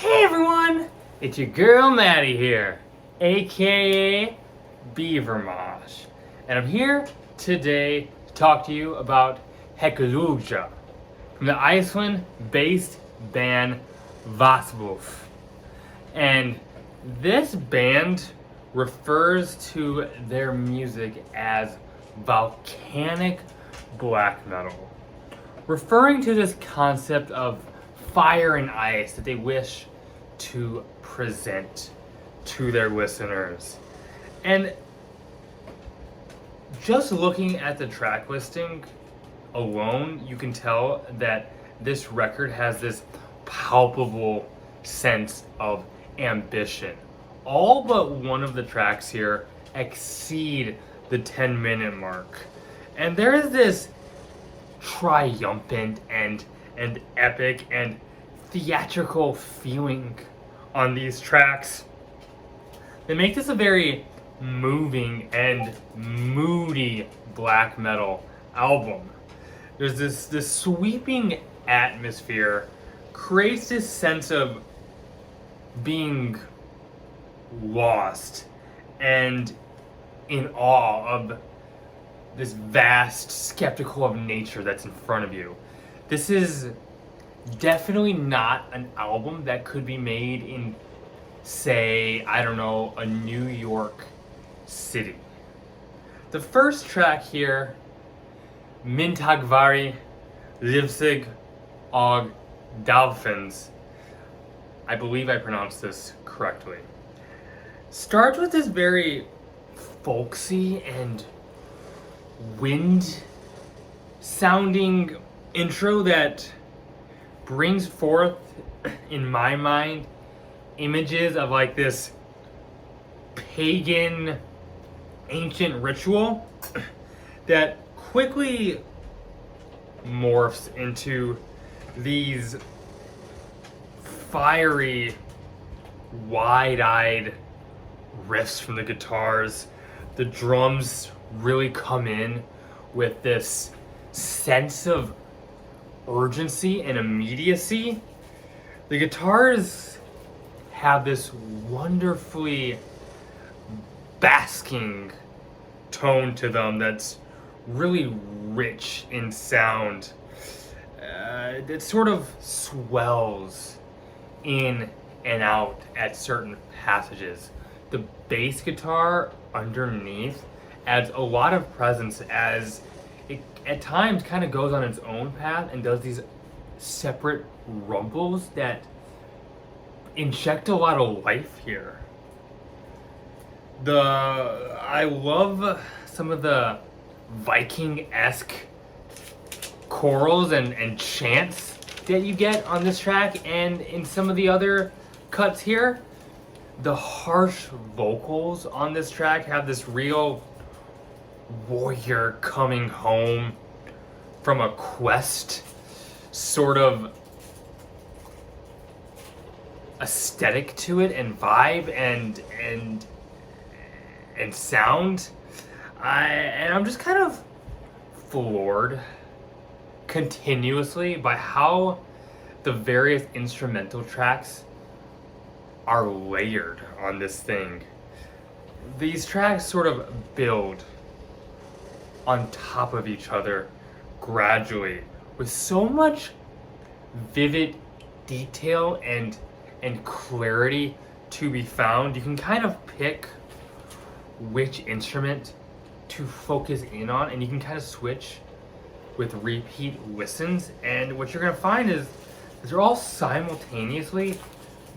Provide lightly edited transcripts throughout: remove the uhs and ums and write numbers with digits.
Hey everyone, it's your girl Maddie here, aka Beavermosh, and I'm here today to talk to you about Heklugjá from the Iceland-based band Vosbúð. And this band refers to their music as volcanic black metal, referring to this concept of fire and ice that they wish to present to their listeners. And just looking at the track listing alone, you can tell that this record has this palpable sense of ambition. All but one of the tracks here exceed the 10-minute mark. And there is this triumphant and epic and theatrical feeling on these tracks. They make this a very moving and moody black metal album. There's this sweeping atmosphere, creates this sense of being lost and in awe of this vast skeptical of nature that's in front of you. This is definitely not an album that could be made in, say, I don't know, a New York City. The first track here, Mintagvari Livsig og Dolphins, I believe I pronounced this correctly, starts with this very folksy and wind sounding intro that brings forth in my mind images of like this pagan ancient ritual that quickly morphs into these fiery, wide-eyed riffs from the guitars. The drums really come in with this sense of urgency and immediacy. The guitars have this wonderfully basking tone to them that's really rich in sound. It sort of swells in and out at certain passages. The bass guitar underneath adds a lot of presence as it at times kind of goes on its own path and does these separate rumbles that inject a lot of life here. I love some of the Viking-esque chorals and chants that you get on this track and in some of the other cuts here. The harsh vocals on this track have this real warrior coming home from a quest sort of aesthetic to it, and vibe and sound. I'm just kind of floored continuously by how the various instrumental tracks are layered on this thing. These tracks sort of build on top of each other gradually with so much vivid detail and clarity to be found. You can kind of pick which instrument to focus in on, and you can kind of switch with repeat listens, and what you're going to find is they're all simultaneously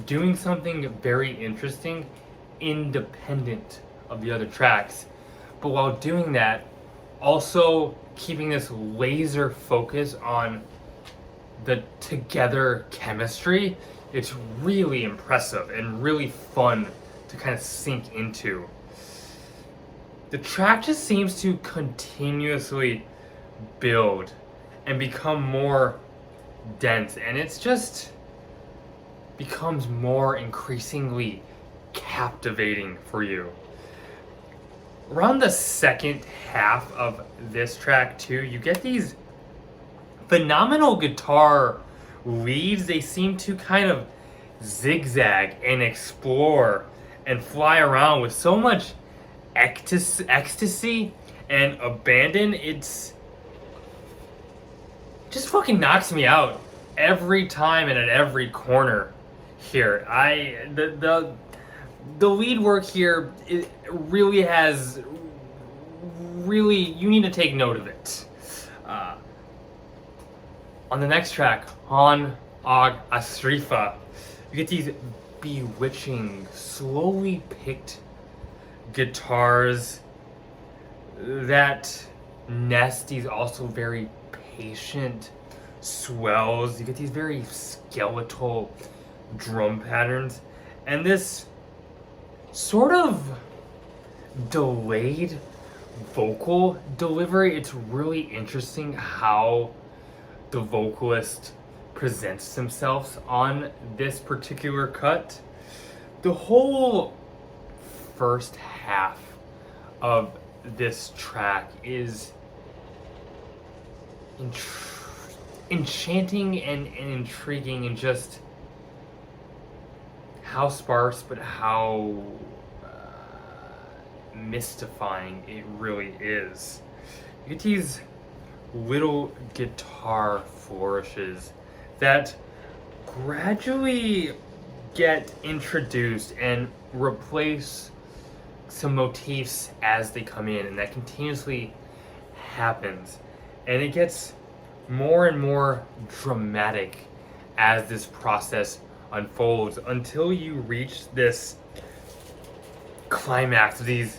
doing something very interesting independent of the other tracks, but while doing that also keeping this laser focus on the together chemistry. It's really impressive and really fun to kind of sink into. The track just seems to continuously build and become more dense, and it's just becomes more increasingly captivating for you. Around the second half of this track too, you get these phenomenal guitar leads. They seem to kind of zigzag and explore and fly around with so much ecstasy and abandon. It's just fucking knocks me out every time and at every corner here. The lead work here, it really has you need to take note of it. On the next track, On Og Astrifa, you get these bewitching, slowly picked guitars. That nest, these also very patient swells. You get these very skeletal drum patterns, and this sort of delayed vocal delivery. It's really interesting how the vocalist presents themselves on this particular cut. The whole first half of this track is enchanting and intriguing, and just how sparse but how mystifying it really is. You get these little guitar flourishes that gradually get introduced and replace some motifs as they come in, and that continuously happens, and it gets more and more dramatic as this process unfolds until you reach this climax of these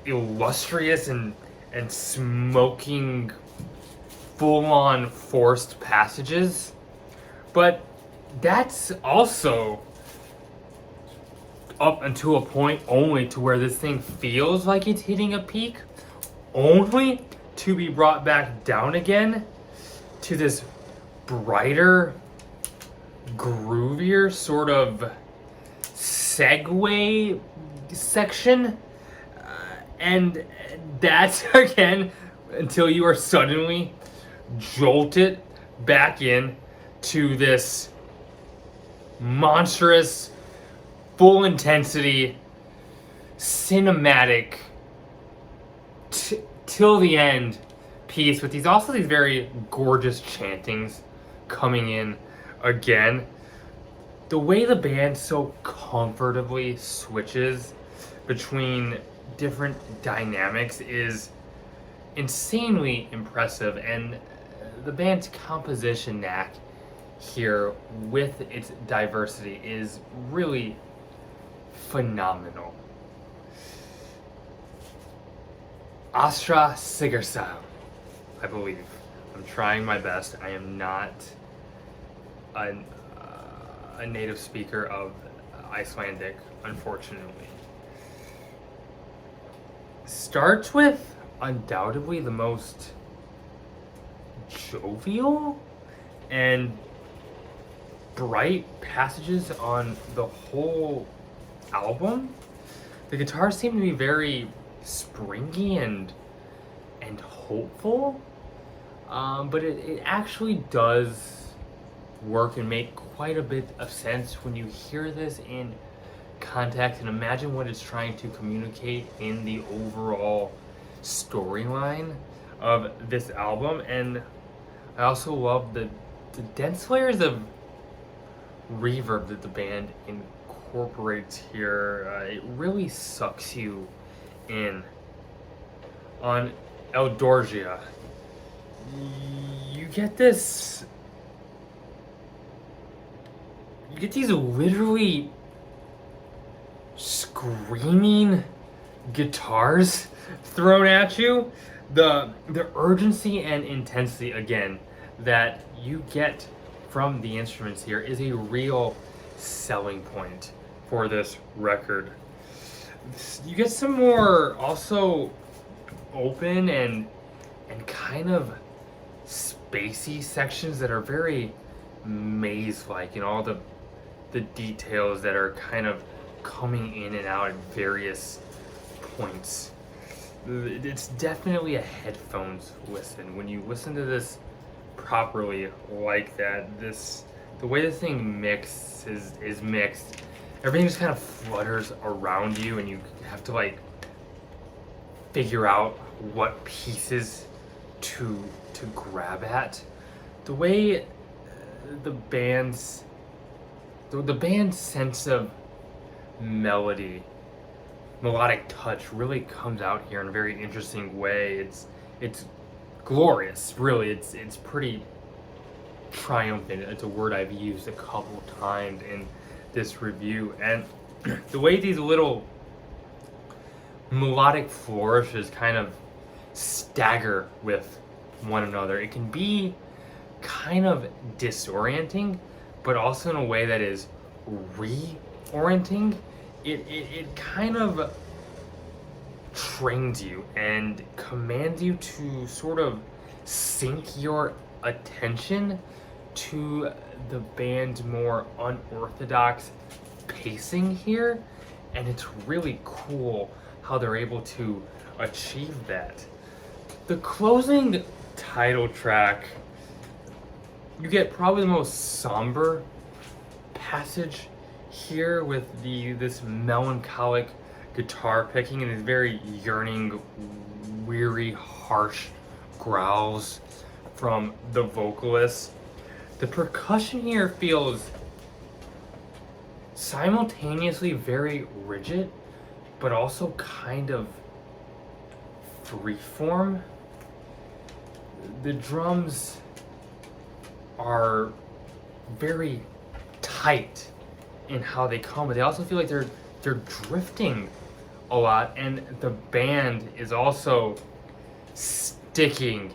illustrious and smoking full-on forced passages. But that's also up until a point only, to where this thing feels like it's hitting a peak, only to be brought back down again to this brighter, groovier sort of segue section. And that's again until you are suddenly jolted back in to this monstrous, full intensity, cinematic, till the end piece with these very gorgeous chantings coming in again. The way the band so comfortably switches between different dynamics is insanely impressive, and the band's composition knack here with its diversity is really phenomenal. Astra Sigurdsson, I believe. I'm trying my best. I am not a native speaker of Icelandic, unfortunately. Starts with undoubtedly the most jovial and bright passages on the whole album. The guitars seem to be very springy and hopeful, but it actually does work and make quite a bit of sense when you hear this in context and imagine what it's trying to communicate in the overall storyline of this album. And I also love the dense layers of reverb that the band incorporates here. It really sucks you in. On Eldorgia, you get these literally screaming guitars thrown at you. The urgency and intensity again that you get from the instruments here is a real selling point for this record. You get some more also open and kind of spacey sections that are very maze-like, and all the details that are kind of coming in and out at various points. It's definitely a headphones listen. When you listen to this properly like that, the way this thing is mixed, everything just kind of flutters around you, and you have to like figure out what pieces to grab at. The way the band's sense of melodic touch really comes out here in a very interesting way. It's glorious, really. It's pretty triumphant. It's a word I've used a couple times in this review, and the way these little melodic flourishes kind of stagger with one another, it can be kind of disorienting, but also in a way that is reorienting. It kind of trains you and commands you to sort of sync your attention to the band's more unorthodox pacing here, and it's really cool how they're able to achieve that. The closing title track, you get probably the most somber passage here with this melancholic guitar picking and these very yearning, weary, harsh growls from the vocalist. The percussion here feels simultaneously very rigid, but also kind of freeform. The drums are very tight in how they come, but they also feel like they're drifting a lot, and the band is also sticking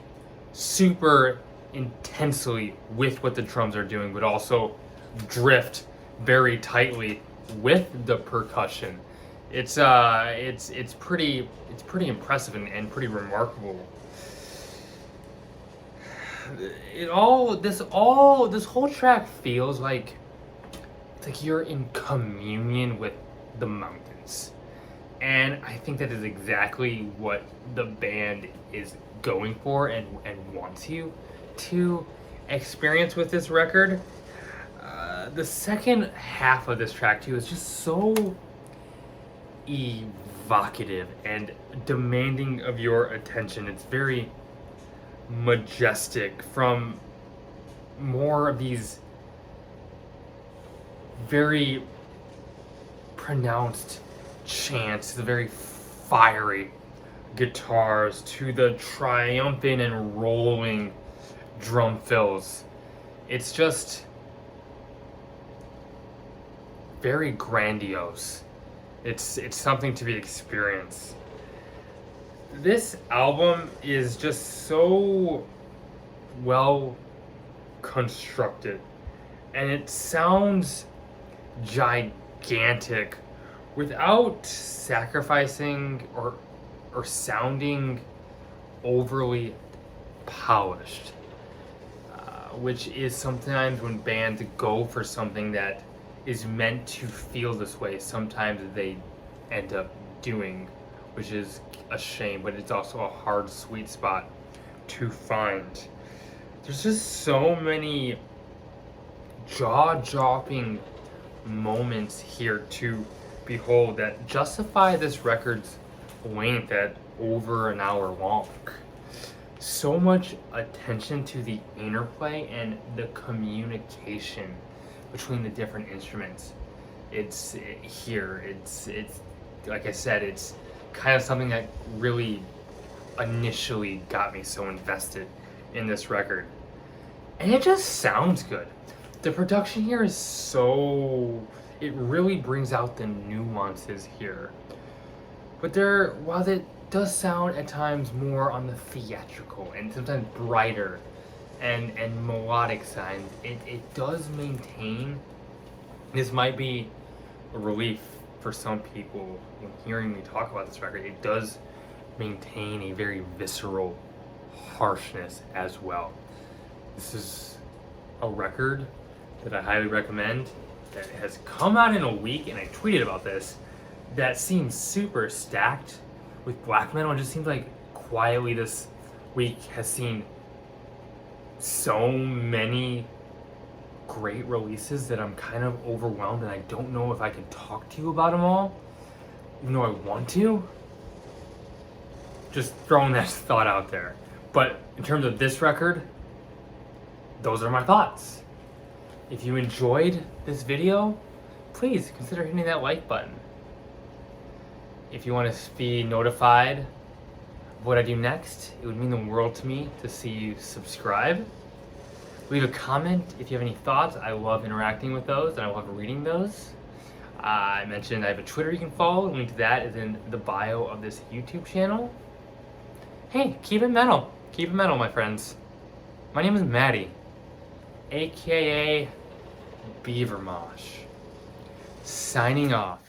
super intensely with what the drums are doing, but also drift very tightly with the percussion. It's pretty impressive and pretty remarkable. This whole track feels like it's like you're in communion with the mountains, and I think that is exactly what the band is going for and wants you to experience with this record. The second half of this track too is just so evocative and demanding of your attention. It's very majestic, from more of these very pronounced chants, the very fiery guitars, to the triumphant and rolling drum fills. It's just very grandiose. It's something to be experienced. This album is just so well constructed, and it sounds gigantic without sacrificing or sounding overly polished, which is sometimes when bands go for something that is meant to feel this way, sometimes they end up doing, which is a shame, but it's also a hard sweet spot to find. There's just so many jaw-dropping moments here to behold that justify this record's length at over an hour long. So much attention to the interplay and the communication between the different instruments. It's like I said, it's kind of something that really initially got me so invested in this record. And it just sounds good. The production here is it really brings out the nuances here. But while it does sound at times more on the theatrical and sometimes brighter and melodic side, it does maintain, this might be a relief for some people when hearing me talk about this record, it does maintain a very visceral harshness as well. This is a record that I highly recommend that has come out in a week, and I tweeted about this, that seems super stacked with black metal. It just seems like quietly this week has seen so many great releases that I'm kind of overwhelmed and I don't know if I can talk to you about them all, even though I want to. Just throwing that thought out there. But in terms of this record, those are my thoughts. If you enjoyed this video, please consider hitting that like button. If you want to be notified of what I do next, it would mean the world to me to see you subscribe. Leave a comment if you have any thoughts. I love interacting with those and I love reading those. I mentioned I have a Twitter you can follow. The link to that is in the bio of this YouTube channel. Hey, keep it metal. Keep it metal, my friends. My name is Maddie, aka Beavermosh. Signing off.